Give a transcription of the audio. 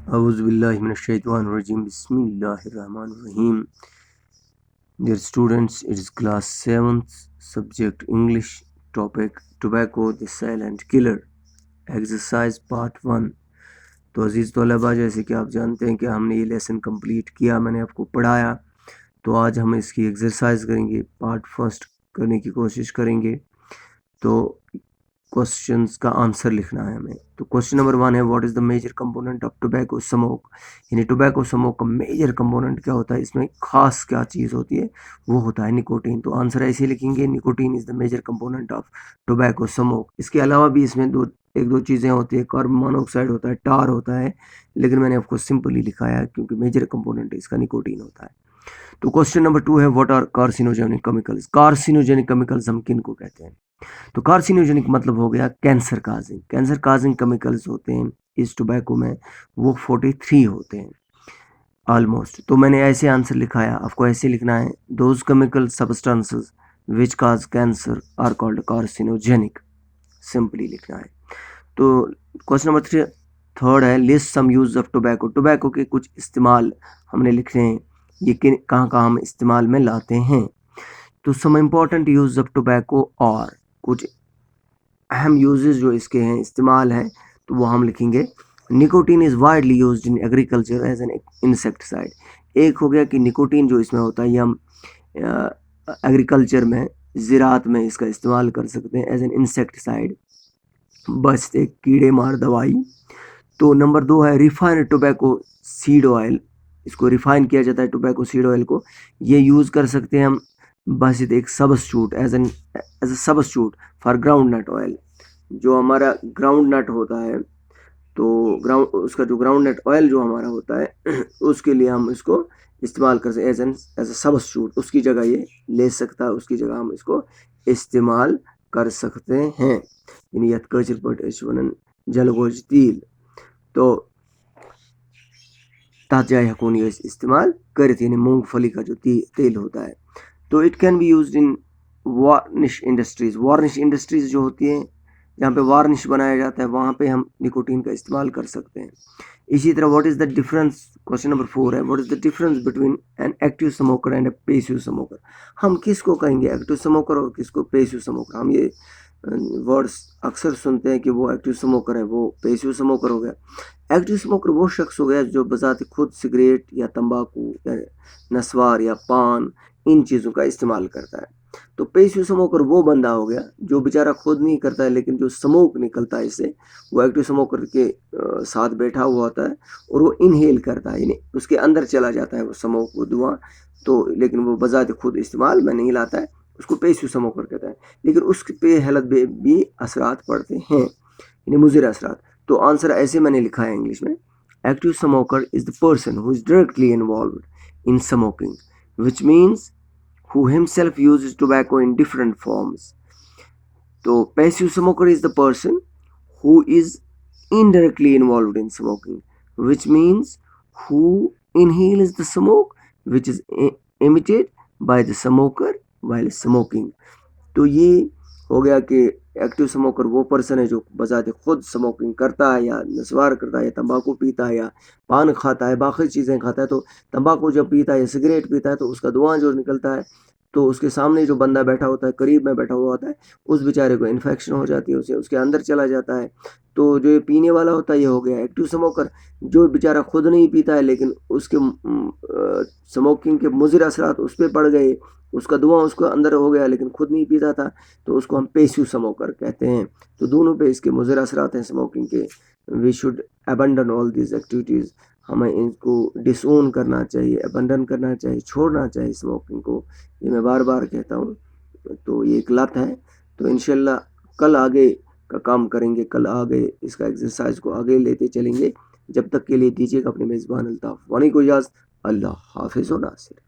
Auzubillahiminash-shaytanir-rajim. Bismillahir-rahmanir-rahim. Dear students, it is class 7th, subject English, topic Tobacco the Silent Killer, exercise part 1. तो अजीज़ तलबा, जैसे कि आप जानते हैं कि हमने ये लेसन कंप्लीट किया, मैंने आपको पढ़ाया, तो आज हम इसकी एक्सरसाइज करेंगे, पार्ट फर्स्ट करने की कोशिश करेंगे। तो क्वेश्चंस का आंसर लिखना है हमें। तो क्वेश्चन नंबर 1 है, what is the major component of tobacco smoke. यानी टोबैको स्मोक का मेजर कंपोनेंट क्या होता है, इसमें खास क्या चीज़ होती है, वो होता है निकोटीन। तो आंसर ऐसे लिखेंगे, nicotine is the major component of tobacco smoke. इसके अलावा भी इसमें एक दो चीज़ें होती है, कार्बन मोनोऑक्साइड होता है, टार होता है, लेकिन मैंने आपको सिंपली लिखाया है क्योंकि मेजर कंपोनेंट इसका निकोटीन होता है। तो क्वेश्चन नंबर 2 है, what are carcinogenic chemicals. Carcinogenic chemicals हम किन को कहते हैं। तो कार्सिनोजेनिक मतलब हो गया कैंसर काजिंग केमिकल्स होते हैं इस टोबैको में, वो 43 होते हैं ऑलमोस्ट। तो मैंने ऐसे आंसर लिखा है, आपको ऐसे लिखना है, those chemical substances which cause cancer are called carcinogenic, simply लिखना है। तो क्वेश्चन नंबर 3 है, list some use of tobacco. Tobacco के कुछ इस्तेमाल हमने लिखे हैं, ये कहाँ कहाँ हम इस्तेमाल में लाते हैं। तो some important use of tobacco और कुछ अहम यूजेस जो इसके हैं, इस्तेमाल है, तो वो हम लिखेंगे। Nicotine is widely used in agriculture as an insecticide. एक हो गया कि निकोटीन जो इसमें होता है, ये हम एग्रीकल्चर में, ज़राअत में इसका इस्तेमाल कर सकते हैं एज एन इंसेक्टिसाइड, बस एक कीड़े मार दवाई। तो नंबर 2 है, रिफाइंड टोबैको सीड ऑयल। इसको रिफाइन किया जाता है टोबैको सीड ऑयल को, ये यूज़ कर सकते हैं हम बस एक substitute as a substitute for groundnut oil. जो हमारा ग्राउंड नट होता है, तो उसका जो ग्राउंड नट ऑयल जो हमारा होता है उसके लिए हम इसको इस्तेमाल कर सकते एज अ सबस्टिट्यूट, उसकी जगह ये ले सकता है, उसकी जगह हम इसको इस्तेमाल कर सकते हैं। यानी यथ कचर पट जलगोज तील, तो ताजाय हकून ये इस्तेमाल करते, यानी मूंगफली का जो तेल होता है। तो it can be used in varnish industries. Varnish industries जो होती हैं, जहाँ पे वार्निश बनाया जाता है, वहाँ पे हम निकोटीन का इस्तेमाल कर सकते हैं। इसी तरह what is the difference, question number 4 है, what is the difference between an active smoker and A passive smoker. हम किसको कहेंगे एक्टिव स्मोकर और किसको पेसिव स्मोकर। हम ये वर्ड्स अक्सर सुनते हैं कि वो एक्टिव स्मोकर है, वो पेसिव स्मोकर हो गया। एक्टिव स्मोकर वो शख्स हो गया जो बजाते खुद सिगरेट या तंबाकू या नस्वार या पान, इन चीज़ों का इस्तेमाल करता है। तो पेसिव स्मोकर वो बंदा हो गया जो बेचारा खुद नहीं करता है, लेकिन जो स्मोक निकलता है इससे, वो एक्टिव स्मोकर के साथ बैठा हुआ होता है और वो इनहेल करता है, यानी उसके अंदर चला जाता है वो स्मोक, वो धुआं, तो लेकिन वो बजाते खुद इस्तेमाल में नहीं लाता है, उसको पेसिव स्मोकर कहता है। लेकिन उसके पे हेल्थ पे भी असरात पड़ते हैं, यानी मुज़िर असरात। तो आंसर ऐसे मैंने लिखा है इंग्लिश में, active smoker is the person who is directly involved in smoking, which means who himself uses tobacco in different forms. तो passive smoker is the person who is indirectly involved in smoking, which means who inhales the smoke which is emitted by the smoker while smoking. तो ये हो गया कि active smoker वो person है जो बजाते खुद स्मोकिंग करता है या नस्वार करता है या तंबाकू पीता है या पान खाता है, बाकी चीज़ें खाता है। तो तंबाकू जब पीता है या सिगरेट पीता है, तो उसका धुआं जो निकलता है, तो उसके सामने जो बंदा बैठा होता है, करीब में बैठा हुआ होता है, उस बेचारे को इन्फेक्शन हो जाती है, उसे उसके अंदर चला जाता है। तो जो ये पीने वाला होता है, ये हो गया एक्टिव स्मोकर। जो बेचारा खुद नहीं पीता है, लेकिन उसके स्मोकिंग के मुज़िर असरात उस पर पड़ गए, उसका धुआं उसको अंदर हो गया, लेकिन खुद नहीं पीता था, तो उसको हम पेसिव स्मोकर कहते हैं। तो दोनों पे इसके मुज़िर असरात हैं स्मोकिंग के। We should abandon all these activities, हमें इनको डिसओन करना चाहिए, अबंडन करना चाहिए, छोड़ना चाहिए स्मोकिंग को। ये मैं बार बार कहता हूँ। तो ये एक लत है। तो इंशाल्लाह कल आगे का काम करेंगे, कल आगे इसका एक्सरसाइज को आगे लेते चलेंगे। जब तक के लिए दीजिएगा अपने मेज़बान अल्ताफ़ वानी को इजाज़त। अल्लाह हाफिज़ व नासिर।